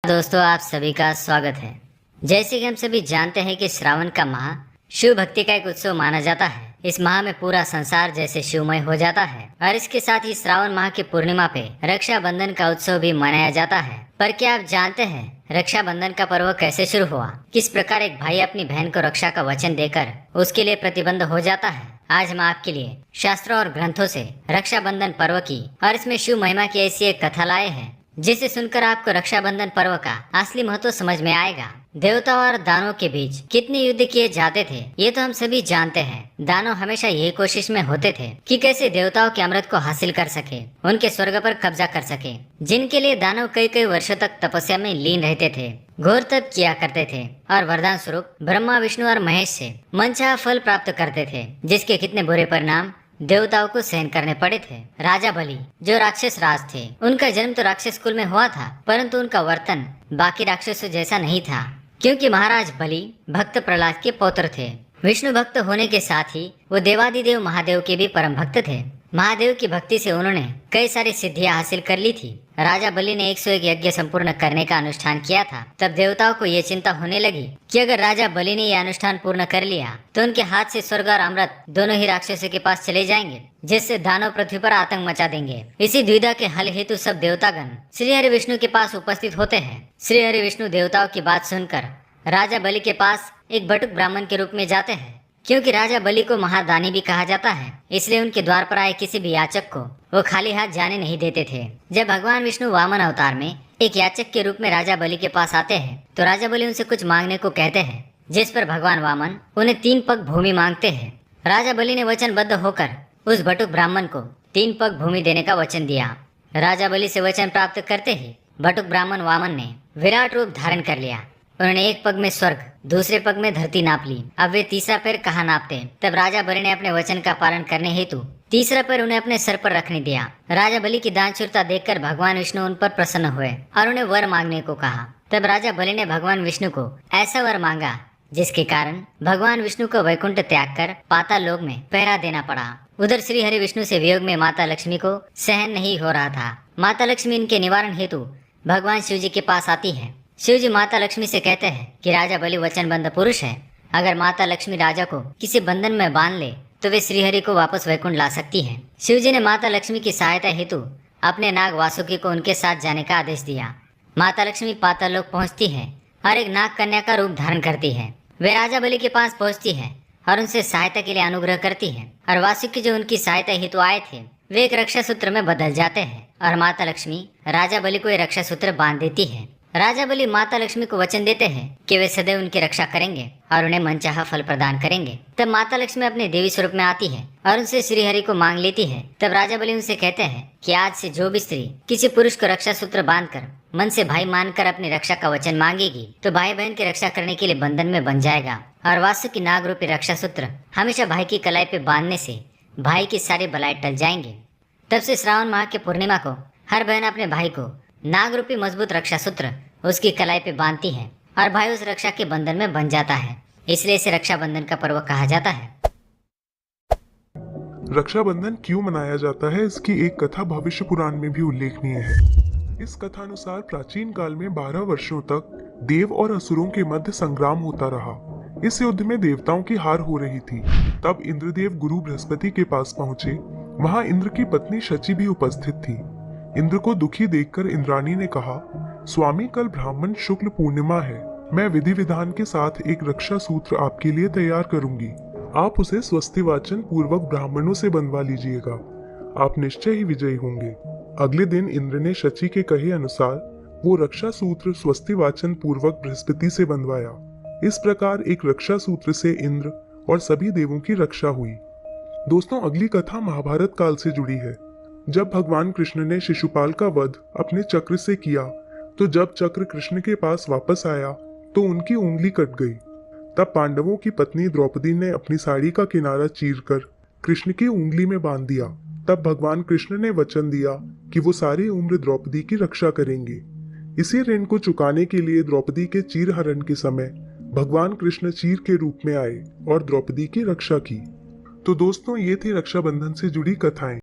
दोस्तों, आप सभी का स्वागत है। जैसे कि हम सभी जानते हैं कि श्रावण का माह शिव भक्ति का एक उत्सव माना जाता है। इस माह में पूरा संसार जैसे शिवमय हो जाता है और इसके साथ ही श्रावण माह की पूर्णिमा पे रक्षाबंधन का उत्सव भी मनाया जाता है। पर क्या आप जानते हैं रक्षाबंधन का पर्व कैसे शुरू हुआ? किस प्रकार एक भाई अपनी बहन को रक्षा का वचन देकर उसके लिए प्रतिबद्ध हो जाता है? आज हम आपके लिए शास्त्रों और ग्रंथों से रक्षाबंधन पर्व की और इसमें शिव महिमा की ऐसी एक कथा लाए हैं जिसे सुनकर आपको रक्षाबंधन पर्व का असली महत्व समझ में आएगा। देवताओं और दानवों के बीच कितने युद्ध किए जाते थे ये तो हम सभी जानते हैं। दानव हमेशा यही कोशिश में होते थे कि कैसे देवताओं के अमृत को हासिल कर सके, उनके स्वर्ग पर कब्जा कर सके, जिनके लिए दानव कई कई वर्षों तक तपस्या में लीन रहते थे, घोर तप किया करते थे और वरदान स्वरूप ब्रह्मा, विष्णु और महेश से मनचाहा फल प्राप्त करते थे, जिसके कितने बुरे परिणाम देवताओं को सहन करने पड़े थे। राजा बलि जो राक्षस राज थे, उनका जन्म तो राक्षस कुल में हुआ था, परंतु उनका वर्तन बाकी राक्षसों जैसा नहीं था, क्योंकि महाराज बलि भक्त प्रहलाद के पौत्र थे। विष्णु भक्त होने के साथ ही वो देवादिदेव महादेव के भी परम भक्त थे। महादेव की भक्ति से उन्होंने कई सारी सिद्धियां हासिल कर ली थी। राजा बलि ने 101 यज्ञ संपूर्ण करने का अनुष्ठान किया था। तब देवताओं को ये चिंता होने लगी कि अगर राजा बलि ने यह अनुष्ठान पूर्ण कर लिया तो उनके हाथ से स्वर्ग और अमृत दोनों ही राक्षसों के पास चले जाएंगे, जिससे दानव पृथ्वी पर आतंक मचा देंगे। इसी द्विधा के हल हेतु सब देवतागण श्री हरि विष्णु के पास उपस्थित होते हैं। श्री हरि विष्णु देवताओं की बात सुनकर राजा बलि के पास एक बटुक ब्राह्मण के रूप में जाते हैं। क्योंकि राजा बलि को महादानी भी कहा जाता है, इसलिए उनके द्वार पर आए किसी भी याचक को वो खाली हाथ जाने नहीं देते थे। जब भगवान विष्णु वामन अवतार में एक याचक के रूप में राजा बलि के पास आते हैं तो राजा बलि उनसे कुछ मांगने को कहते हैं, जिस पर भगवान वामन उन्हें 3 पग भूमि मांगते हैं। राजा बलि ने वचनबद्ध होकर उस बटुक ब्राह्मण को 3 पग भूमि देने का वचन दिया। राजा बलि से वचन प्राप्त करते ही बटुक ब्राह्मण वामन ने विराट रूप धारण कर लिया। उन्होंने एक पग में स्वर्ग, दूसरे पग में धरती नाप ली। अब वे तीसरा पैर कहाँ नापते? तब राजा बलि ने अपने वचन का पालन करने हेतु तीसरा पैर उन्हें अपने सर पर रखने दिया। राजा बलि की दानशूरता देखकर भगवान विष्णु उन पर प्रसन्न हुए और उन्हें वर मांगने को कहा। तब राजा बलि ने भगवान विष्णु को ऐसा वर मांगा जिसके कारण भगवान विष्णु को वैकुंठ त्याग कर पाताल लोक में पहरा देना पड़ा। उधर श्री हरि विष्णु से वियोग में माता लक्ष्मी को सहन नहीं हो रहा था। माता लक्ष्मी इनके निवारण हेतु भगवान शिव जी के पास आती है। शिव जी माता लक्ष्मी से कहते हैं कि राजा बलि वचनबद्ध पुरुष है। अगर माता लक्ष्मी राजा को किसी बंधन में बांध ले तो वे श्रीहरि को वापस वैकुंठ ला सकती हैं। शिव जी ने माता लक्ष्मी की सहायता हेतु अपने नाग वासुकी को उनके साथ जाने का आदेश दिया। माता लक्ष्मी पाताल लोक पहुंचती है और एक नाग कन्या का रूप धारण करती है। वे राजा बलि के पास पहुंचती है और उनसे सहायता के लिए अनुग्रह करती है और वासुकी जो उनकी सहायता हेतु आए थे वे एक रक्षा सूत्र में बदल जाते हैं और माता लक्ष्मी राजा बलि को ये रक्षा सूत्र बांध देती है। राजा बलि माता लक्ष्मी को वचन देते हैं कि वे सदैव उनकी रक्षा करेंगे और उन्हें मनचाहा फल प्रदान करेंगे। तब माता लक्ष्मी अपने देवी स्वरूप में आती है और उनसे श्रीहरि को मांग लेती है। तब राजा बलि उनसे कहते हैं कि आज से जो भी स्त्री किसी पुरुष को रक्षा सूत्र बांधकर मन से भाई मानकर अपनी रक्षा का वचन मांगेगी तो भाई बहन की रक्षा करने के लिए बंधन में बन जाएगा और वासुकी नाग रूपी रक्षा सूत्र हमेशा भाई की कलाई पे बांधने से भाई की सारी बलाएं टल जाएंगे। तब से श्रावण माह के पूर्णिमा को हर बहन अपने भाई को नाग रूपी मजबूत रक्षा सूत्र उसकी कलाई पे बांधती है और भाई उस रक्षा के बंधन में बन जाता है। इसलिए इसे रक्षाबंधन का पर्व कहा जाता है। रक्षाबंधन क्यों मनाया जाता है, इसकी एक कथा भविष्य पुराण में भी उल्लेखनीय है। इस कथा अनुसार प्राचीन काल में 12 वर्षों तक देव और असुरों के मध्य संग्राम होता रहा। इस युद्ध में देवताओं की हार हो रही थी। तब इंद्रदेव गुरु बृहस्पति के पास पहुंचे। वहां इंद्र की पत्नी शची भी उपस्थित थी। इंद्र को दुखी देखकर इंद्राणी ने कहा, स्वामी कल ब्राह्मण शुक्ल पूर्णिमा है। मैं विधि विधान के साथ एक रक्षा सूत्र आपके लिए तैयार करूंगी। आप उसे स्वस्ति वाचन पूर्वक ब्राह्मणों से बनवा लीजिएगा। आप निश्चय ही विजयी होंगे। अगले दिन इंद्र ने शची के कहे अनुसार वो रक्षा सूत्र स्वस्ति वाचन पूर्वक बृहस्पति से बनवाया। इस प्रकार एक रक्षा सूत्र से इंद्र और सभी देवों की रक्षा हुई। दोस्तों, अगली कथा महाभारत काल से जुड़ी है। जब भगवान कृष्ण ने शिशुपाल का वध अपने चक्र से किया तो जब चक्र कृष्ण के पास वापस आया तो उनकी उंगली कट गई। तब पांडवों की पत्नी द्रौपदी ने अपनी साड़ी का किनारा चीरकर कृष्ण की उंगली में बांध दिया। तब भगवान कृष्ण ने वचन दिया कि वो सारी उम्र द्रौपदी की रक्षा करेंगे। इसी ऋण को चुकाने के लिए द्रौपदी के चीरहरण के समय भगवान कृष्ण चीर के रूप में आए और द्रौपदी की रक्षा की। तो दोस्तों, ये थी रक्षाबंधन से जुड़ी कथाएं।